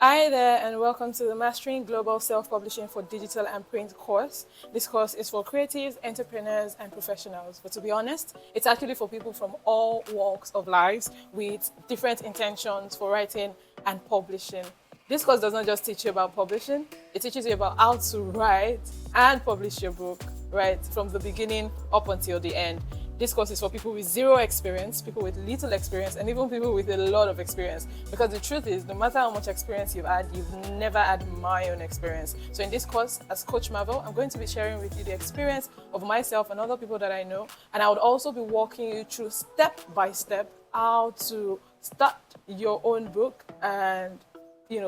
Hi there, and welcome to the Mastering Global Self-Publishing for Digital and Print course. This course is for creatives, entrepreneurs, and professionals. But to be honest, it's actually for people from all walks of lives with different intentions for writing and publishing. This course does not just teach you about publishing, it teaches you about how to write and publish your book, right, from the beginning up until the end. This course is for people with zero experience, people with little experience, and even people with a lot of experience. Because the truth is, no matter how much experience you've never had my own experience. So in this course, as Coach Marvel, I'm going to be sharing with you the experience of myself and other people that I know. And I would also be walking you through step by step how to start your own book and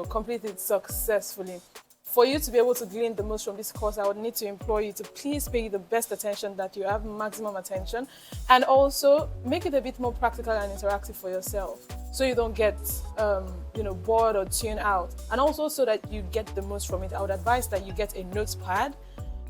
complete it successfully. For you to be able to glean the most from this course, I would need to implore you to please pay the best attention that you have, maximum attention, and also make it a bit more practical and interactive for yourself so you don't get bored or tune out. And also so that you get the most from it, I would advise that you get a notepad,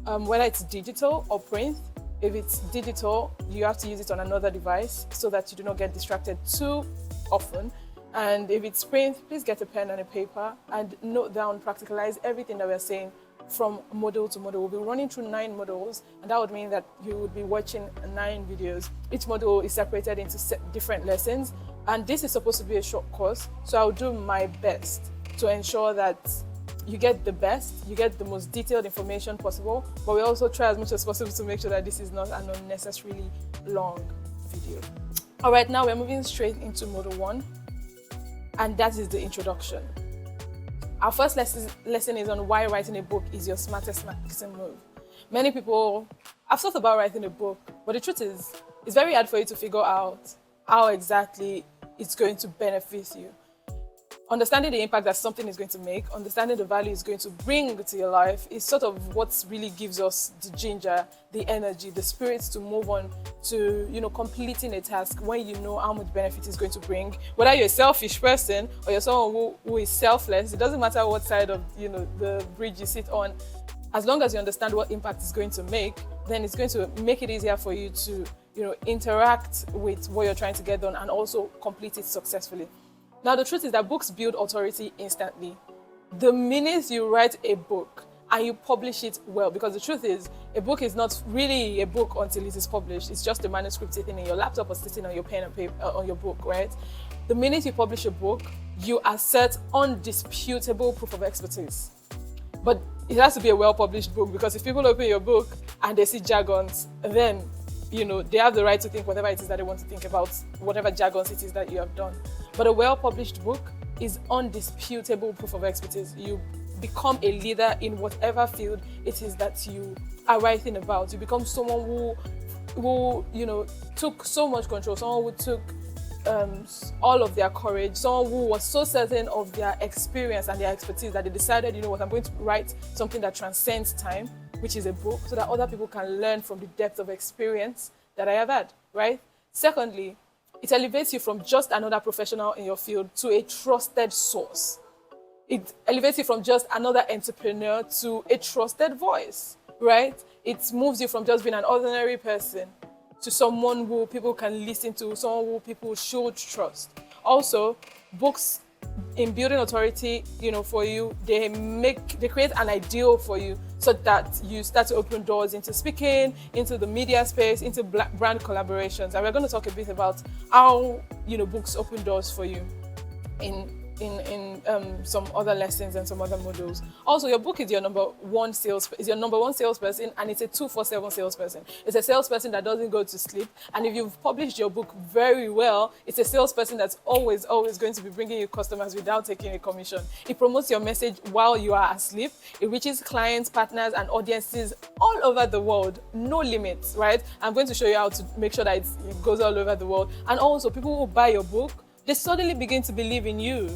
whether it's digital or print. If it's digital, you have to use it on another device so that you do not get distracted too often. And if it's print, please get a pen and a paper and note down, practicalize everything that we're saying from model to model. We'll be running through 9 models, and that would mean that you would be watching 9 videos. Each model is separated into different lessons, and this is supposed to be a short course, so I'll do my best to ensure that you get the best, you get the most detailed information possible, but we also try as much as possible to make sure that this is not an unnecessarily long video. All right, now we're moving straight into model 1. And that is the introduction. Our first lesson is on why writing a book is your smartest marketing move. Many people have thought about writing a book, but the truth is, it's very hard for you to figure out how exactly it's going to benefit you. Understanding the impact that something is going to make, understanding the value it's going to bring to your life is sort of what really gives us the ginger, the energy, the spirit to move on to, completing a task when you know how much benefit it's going to bring. Whether you're a selfish person or you're someone who is selfless, it doesn't matter what side of, the bridge you sit on. As long as you understand what impact it's going to make, then it's going to make it easier for you to, interact with what you're trying to get done and also complete it successfully. Now, the truth is that books build authority instantly. The minute you write a book and you publish it well, because the truth is, a book is not really a book until it is published. It's just a manuscript sitting in your laptop or sitting on your pen and paper, on your book, right? The minute you publish a book, you assert undisputable proof of expertise. But it has to be a well-published book, because if people open your book and they see jargons, then they have the right to think whatever it is that they want to think about, whatever jargons it is that you have done. But a well-published book is undisputable proof of expertise. You become a leader in whatever field it is that you are writing about. You become someone who took so much control, someone who took all of their courage, someone who was so certain of their experience and their expertise that they decided, I'm going to write something that transcends time, which is a book, so that other people can learn from the depth of experience that I have had, right? Secondly, it elevates you from just another professional in your field to a trusted source. It elevates you from just another entrepreneur to a trusted voice, right? It moves you from just being an ordinary person to someone who people can listen to, someone who people should trust. Also, books in building authority, for you, they create an ideal for you so that you start to open doors into speaking, into the media space, into brand collaborations. And we're going to talk a bit about how, books open doors for you in some other lessons and some other modules. Also, your book is your number one salesperson, and it's a 247 salesperson. It's a salesperson that doesn't go to sleep. And if you've published your book very well, it's a salesperson that's always going to be bringing you customers without taking a commission. It promotes your message while you are asleep. It reaches clients, partners, and audiences all over the world. No limits, right? I'm going to show you how to make sure that it goes all over the world. And also, people who buy your book, they suddenly begin to believe in you.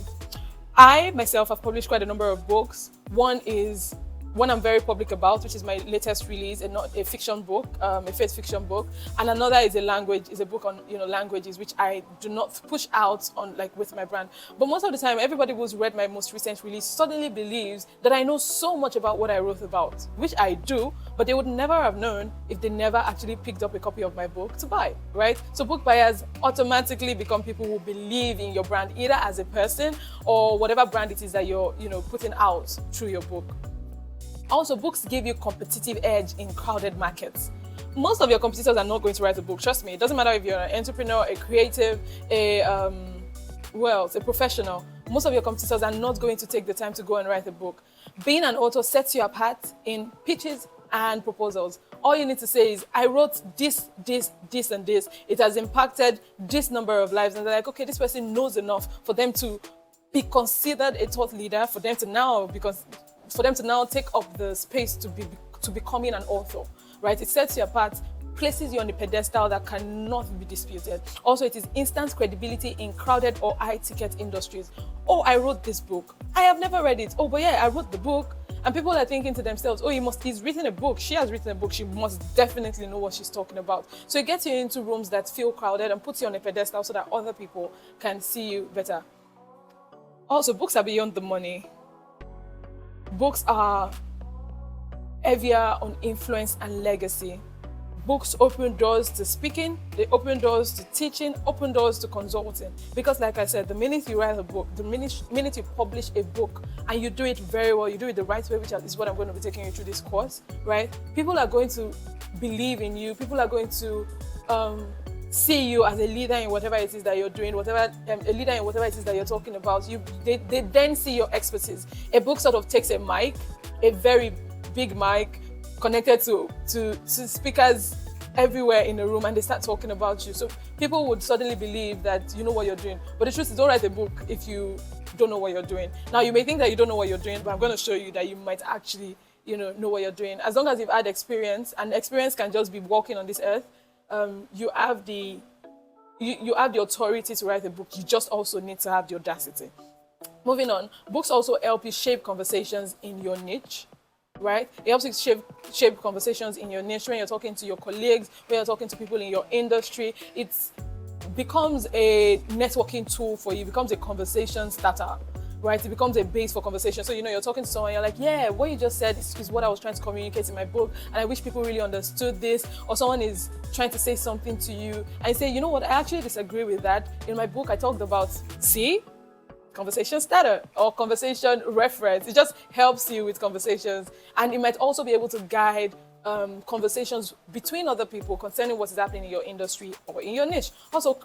I, myself, have published quite a number of books. One is one I'm very public about, which is my latest release, and not a fiction book, a faith fiction book, and another is a book on languages, which I do not push out on like with my brand. But most of the time, everybody who's read my most recent release suddenly believes that I know so much about what I wrote about, which I do, but they would never have known if they never actually picked up a copy of my book to buy, right? So book buyers automatically become people who believe in your brand, either as a person or whatever brand it is that you're putting out through your book. Also, books give you competitive edge in crowded markets. Most of your competitors are not going to write a book, trust me. It doesn't matter if you're an entrepreneur, a creative, a professional. Most of your competitors are not going to take the time to go and write a book. Being an author sets you apart in pitches and proposals. All you need to say is, I wrote this, and this. It has impacted this number of lives. And they're like, okay, this person knows enough for them to be considered a thought leader, for them to now take up the space to becoming an author, right? It sets you apart, places you on a pedestal that cannot be disputed. Also, it is instant credibility in crowded or high-ticket industries. Oh, I wrote this book. I have never read it. Oh, but yeah, I wrote the book. And people are thinking to themselves, oh, he's written a book. She has written a book. She must definitely know what she's talking about. So it gets you into rooms that feel crowded and puts you on a pedestal so that other people can see you better. Also, books are beyond the money. Books are heavier on influence and legacy. Books open doors to speaking, they open doors to teaching, open doors to consulting. Because like I said, the minute you write a book, the minute you publish a book, and you do it very well, you do it the right way, which is what I'm going to be taking you through this course, right? People are going to believe in you. People are going to see you as a leader in whatever it is that you're doing, a leader in whatever it is that you're talking about. They then see your expertise. A book sort of takes a mic, a very big mic, connected to speakers everywhere in the room, and they start talking about you. So people would suddenly believe that you know what you're doing. But the truth is, don't write a book if you don't know what you're doing. Now, you may think that you don't know what you're doing, but I'm going to show you that you might actually know what you're doing. As long as you've had experience, and experience can just be walking on this earth, you have the authority to write a book. You just also need to have the audacity. Moving on, books also help you shape conversations in your niche, right? It helps you shape conversations in your niche when you're talking to your colleagues, when you're talking to people in your industry. It becomes a networking tool for you. It becomes a conversation starter, right? It becomes a base for conversation. So, you're talking to someone, you're like, yeah, what you just said is what I was trying to communicate in my book, and I wish people really understood this. Or someone is trying to say something to you, and you say, you know what, I actually disagree with that. In my book, I talked about, conversation starter or conversation reference. It just helps you with conversations, and it might also be able to guide conversations between other people concerning what is happening in your industry or in your niche. Also,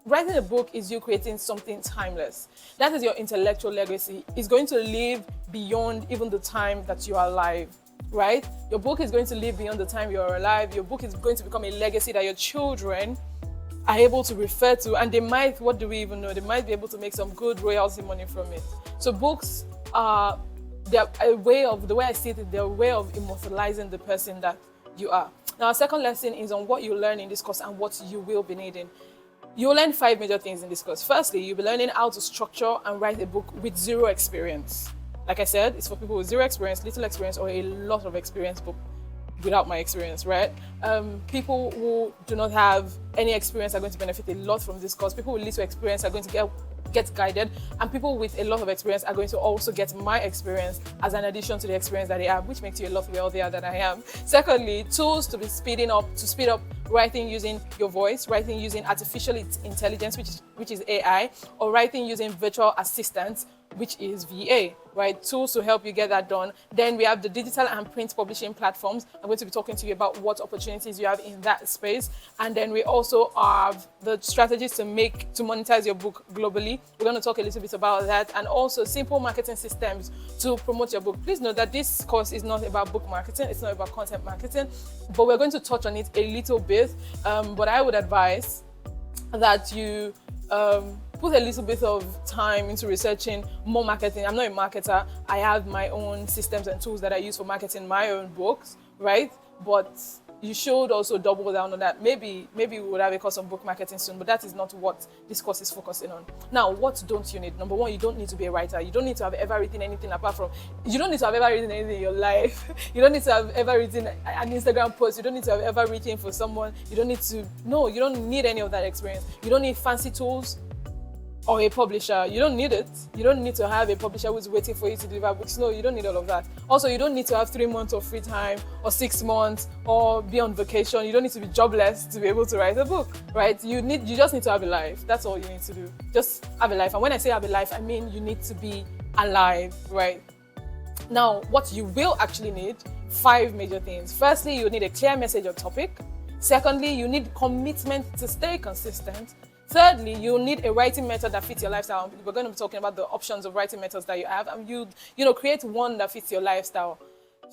writing a book is you creating something timeless. That is your intellectual legacy. It's going to live beyond even the time that you are alive, right? Your book is going to live beyond the time you are alive. Your book is going to become a legacy that your children are able to refer to, and they might, what do we even know? They might be able to make some good royalty money from it. So books are, they're a way of, the way I see it, they're a way of immortalizing the person that you are. Now, our second lesson is on what you learn in this course and what you will be needing. You'll learn 5 major things in this course. Firstly, you'll be learning how to structure and write a book with zero experience. Like I said, it's for people with zero experience, little experience, or a lot of experience, but without my experience, right? People who do not have any experience are going to benefit a lot from this course. People with little experience are going to get guided, and people with a lot of experience are going to also get my experience as an addition to the experience that they have, which makes you a lot wealthier than I am. Secondly, tools to speed up writing using your voice, writing using artificial intelligence, which is AI, or writing using virtual assistants, which is VA, right? Tools to help you get that done. Then we have the digital and print publishing platforms. I'm going to be talking to you about what opportunities you have in that space. And then we also have the strategies to monetize your book globally. We're going to talk a little bit about that, and also simple marketing systems to promote your book. Please note that this course is not about book marketing. It's not about content marketing, but we're going to touch on it a little bit. But I would advise that you put a little bit of time into researching more marketing. I'm not a marketer. I have my own systems and tools that I use for marketing my own books, right? But you should also double down on that. Maybe we would have a course on book marketing soon, but that is not what this course is focusing on. Now, what don't you need? Number one, you don't need to be a writer. You don't need to have ever written anything apart from, you don't need to have ever written anything in your life. You don't need to have ever written an Instagram post. You don't need to have ever written for someone. You don't need to, no, you don't need any of that experience. You don't need fancy tools or a publisher. You don't need it. You don't need to have a publisher who's waiting for you to deliver books. No, you don't need all of that. Also, you don't need to have 3 months of free time or 6 months or be on vacation. You don't need to be jobless to be able to write a book, right? You just need to have a life. That's all you need to do. Just have a life. And when I say have a life, I mean you need to be alive, right? Now, what you will actually need, 5 major things. Firstly, you need a clear message or topic. Secondly, you need commitment to stay consistent. Thirdly, you'll need a writing method that fits your lifestyle. We're going to be talking about the options of writing methods that you have, and you create one that fits your lifestyle.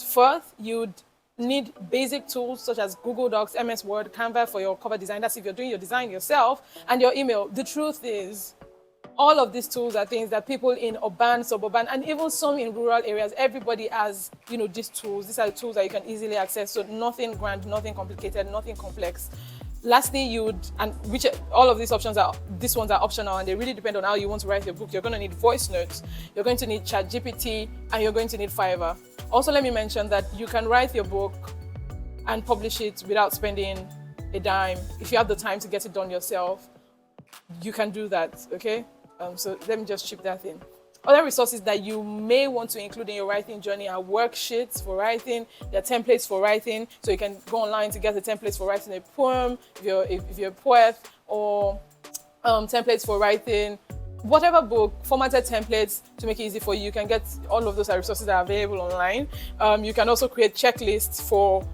Fourth, you'd need basic tools such as Google Docs, MS Word, Canva for your cover design. That's if you're doing your design yourself, and your email. The truth is, all of these tools are things that people in urban, suburban, and even some in rural areas, everybody has, these tools. These are tools that you can easily access. So nothing grand, nothing complicated, nothing complex. Lastly, all of these ones are optional, and they really depend on how you want to write your book. You're going to need voice notes, you're going to need ChatGPT, and you're going to need Fiverr. Also, let me mention that you can write your book and publish it without spending a dime. If you have the time to get it done yourself, you can do that, okay? So let me just chip that in. Other resources that you may want to include in your writing journey are worksheets for writing. There are templates for writing, so you can go online to get the templates for writing a poem if you're a poet, or templates for writing whatever book, formatted templates to make it easy for you. You can get all of those resources that are available online. You can also create checklists for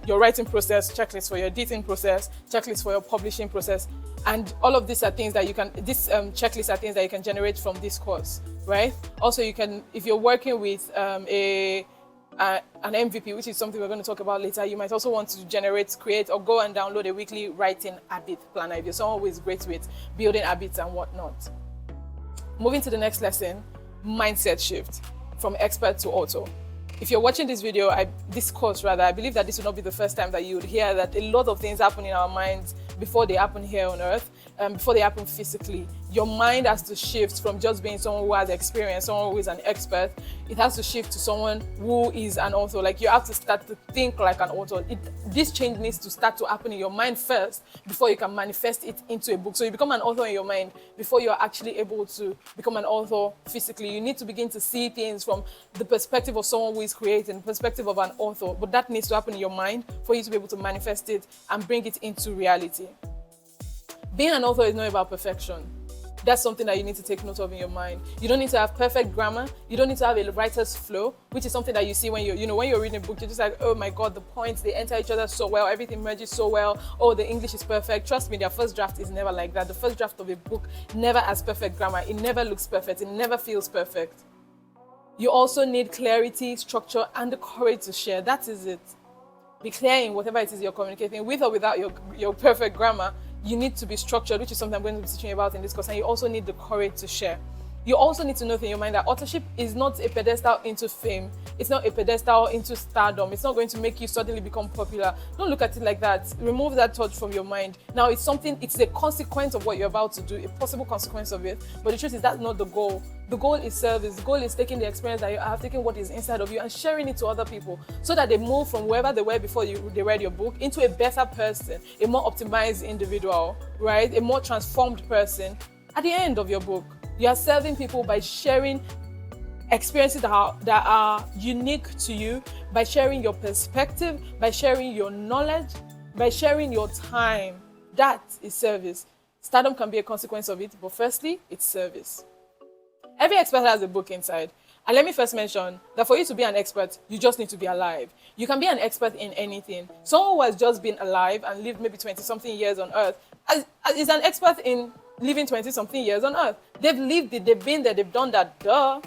your writing process, checklists for your editing process, checklists for your publishing process. And all of these are things that checklists are things that you can generate from this course, right? Also, you can, if you're working with an MVP, which is something we're going to talk about later, you might also want to create, or go and download a weekly writing habit planner if you're someone who is great with building habits and whatnot. Moving to the next lesson, mindset shift from expert to author. If you're watching this course, I believe that this will not be the first time that you would hear that a lot of things happen in our minds before they happen here on earth, before they happen physically. Your mind has to shift from just being someone who has experience, someone who is an expert. It has to shift to someone who is an author. Like, you have to start to think like an author. This change needs to start to happen in your mind first before you can manifest it into a book. So you become an author in your mind before you're actually able to become an author physically. You need to begin to see things from the perspective of someone who is creating, the perspective of an author. But that needs to happen in your mind for you to be able to manifest it and bring it into reality. Being an author is not about perfection. That's something that you need to take note of in your mind. You don't need to have perfect grammar. You don't need to have a writer's flow, which is something that you see when you're reading a book. You're just like, oh my God, the points, they enter each other so well. Everything merges so well. Oh, the English is perfect. Trust me, their first draft is never like that. The first draft of a book never has perfect grammar. It never looks perfect. It never feels perfect. You also need clarity, structure, and the courage to share. That is it. Be clear in whatever it is you're communicating, with or without your perfect grammar. You need to be structured, which is something I'm going to be teaching you about in this course, and you also need the courage to share. You also need to know in your mind that authorship is not a pedestal into fame. It's not a pedestal into stardom. It's not going to make you suddenly become popular. Don't look at it like that. Remove that thought from your mind. Now, it's a consequence of what you're about to do, a possible consequence of it. But the truth is, that's not the goal. The goal is service. The goal is taking the experience that you have, taking what is inside of you and sharing it to other people so that they move from wherever they were before they read your book into a better person, a more optimized individual, right? A more transformed person at the end of your book. You are serving people by sharing experiences that are unique to you, by sharing your perspective, by sharing your knowledge, by sharing your time. That is service. Stardom can be a consequence of it, but firstly, it's service. Every expert has a book inside. And let me first mention that for you to be an expert, you just need to be alive. You can be an expert in anything. Someone who has just been alive and lived maybe 20-something years on earth is an expert in living 20-something years on earth. They've lived it, they've been there, they've done that, But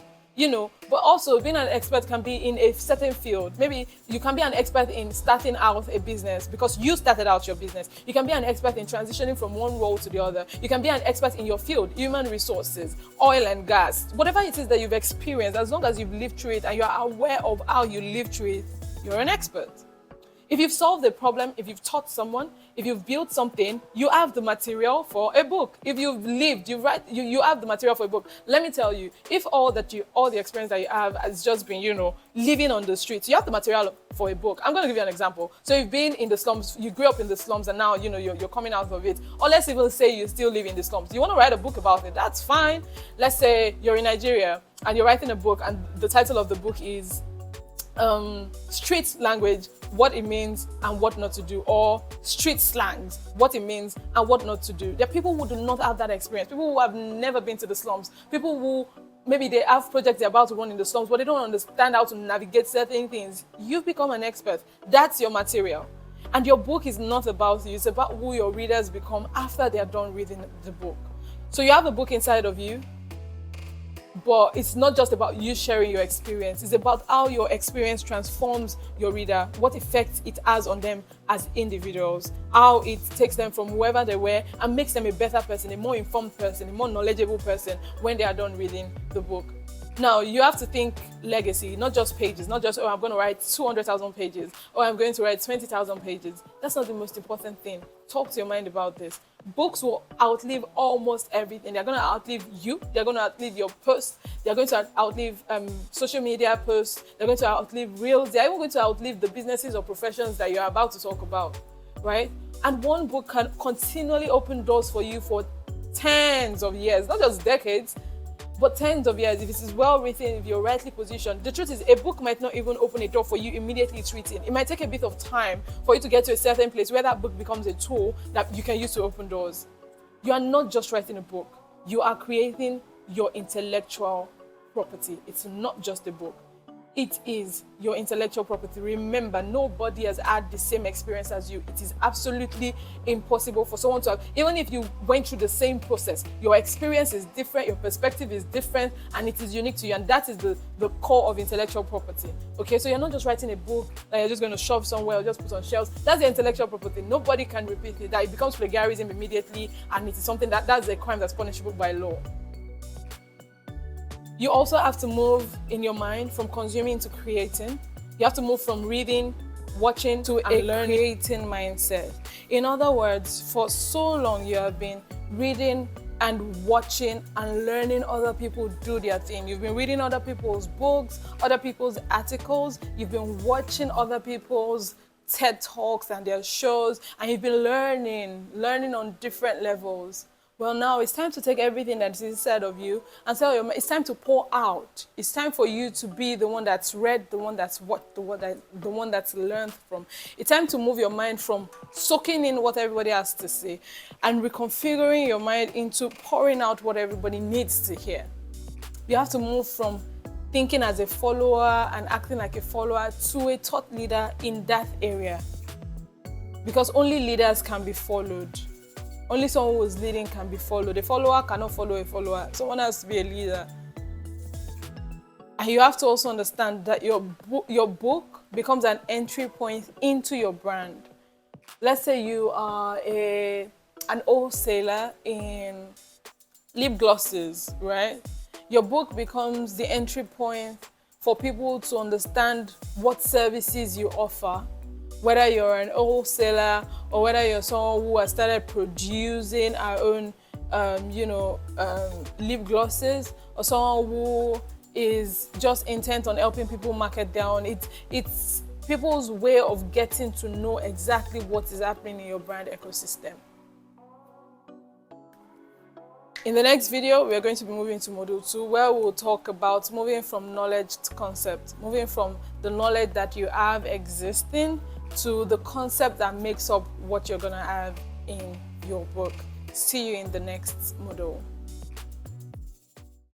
also, being an expert can be in a certain field. Maybe you can be an expert in starting out a business because you started out your business. You can be an expert in transitioning from one role to the other. You can be an expert in your field, human resources, oil and gas, whatever it is that you've experienced. As long as you've lived through it and you're aware of how you lived through it, you're an expert. If you've solved a problem, if you've taught someone, if you've built something, you have the material for a book. If you've lived, you have the material for a book. Let me tell you, if all the experience that you have has just been, living on the streets, you have the material for a book. I'm going to give you an example. So you've been in the slums, you grew up in the slums, and now, you're coming out of it. Or let's even say you still live in the slums. You want to write a book about it, that's fine. Let's say you're in Nigeria and you're writing a book, and the title of the book is street language, what it means and what not to do, or street slangs, what it means and what not to do. There are people who do not have that experience, people who have never been to the slums, people who maybe they have projects they're about to run in the slums, but they don't understand how to navigate certain things. You've become an expert. That's your material. And your book is not about you, it's about who your readers become after they're done reading the book. So you have a book inside of you, but it's not just about you sharing your experience. It's about how your experience transforms your reader, what effect it has on them as individuals, how it takes them from whoever they were and makes them a better person, a more informed person, a more knowledgeable person when they are done reading the book. Now, you have to think legacy, not just pages, not just, I'm going to write 200,000 pages, or I'm going to write 20,000 pages. That's not the most important thing. Talk to your mind about this. Books will outlive almost everything. They're going to outlive you. They're going to outlive your posts. They're going to outlive social media posts. They're going to outlive reels. They're even going to outlive the businesses or professions that you're about to talk about, right? And one book can continually open doors for you for tens of years, not just decades, but tens of years. If it is well written, if you're rightly positioned. The truth is, a book might not even open a door for you immediately it's written. It might take a bit of time for you to get to a certain place where that book becomes a tool that you can use to open doors. You are not just writing a book. You are creating your intellectual property. It's not just a book. It is your intellectual property. Remember, nobody has had the same experience as you. It is absolutely impossible for someone to have, even if you went through the same process, your experience is different, your perspective is different, and it is unique to you. And that is the core of intellectual property. Okay, so you're not just writing a book that you're just going to shove somewhere or just put on shelves. That's the intellectual property. Nobody can repeat it. That it becomes plagiarism immediately, and it is something that's a crime that's punishable by law. You also have to move in your mind from consuming to creating. You have to move from reading, watching to a creating mindset. In other words, for so long you have been reading and watching and learning other people do their thing. You've been reading other people's books, other people's articles. You've been watching other people's TED Talks and their shows, and you've been learning on different levels. Well, now it's time to take everything that's inside of you and tell your mind, it's time to pour out. It's time for you to be the one that's read, the one that's watched, the one that's learned from. It's time to move your mind from soaking in what everybody has to say and reconfiguring your mind into pouring out what everybody needs to hear. You have to move from thinking as a follower and acting like a follower to a thought leader in that area. Because only leaders can be followed. Only someone who is leading can be followed. A follower cannot follow a follower. Someone has to be a leader. And you have to also understand that your book becomes an entry point into your brand. Let's say you are an wholesaler in lip glosses, right? Your book becomes the entry point for people to understand what services you offer. Whether you're an wholesaler or whether you're someone who has started producing our own, lip glosses, or someone who is just intent on helping people market their own. It's people's way of getting to know exactly what is happening in your brand ecosystem. In the next video, we are going to be moving to Module 2, where we'll talk about moving from knowledge to concept, moving from the knowledge that you have existing to the concept that makes up what you're going to have in your book. See you in the next module.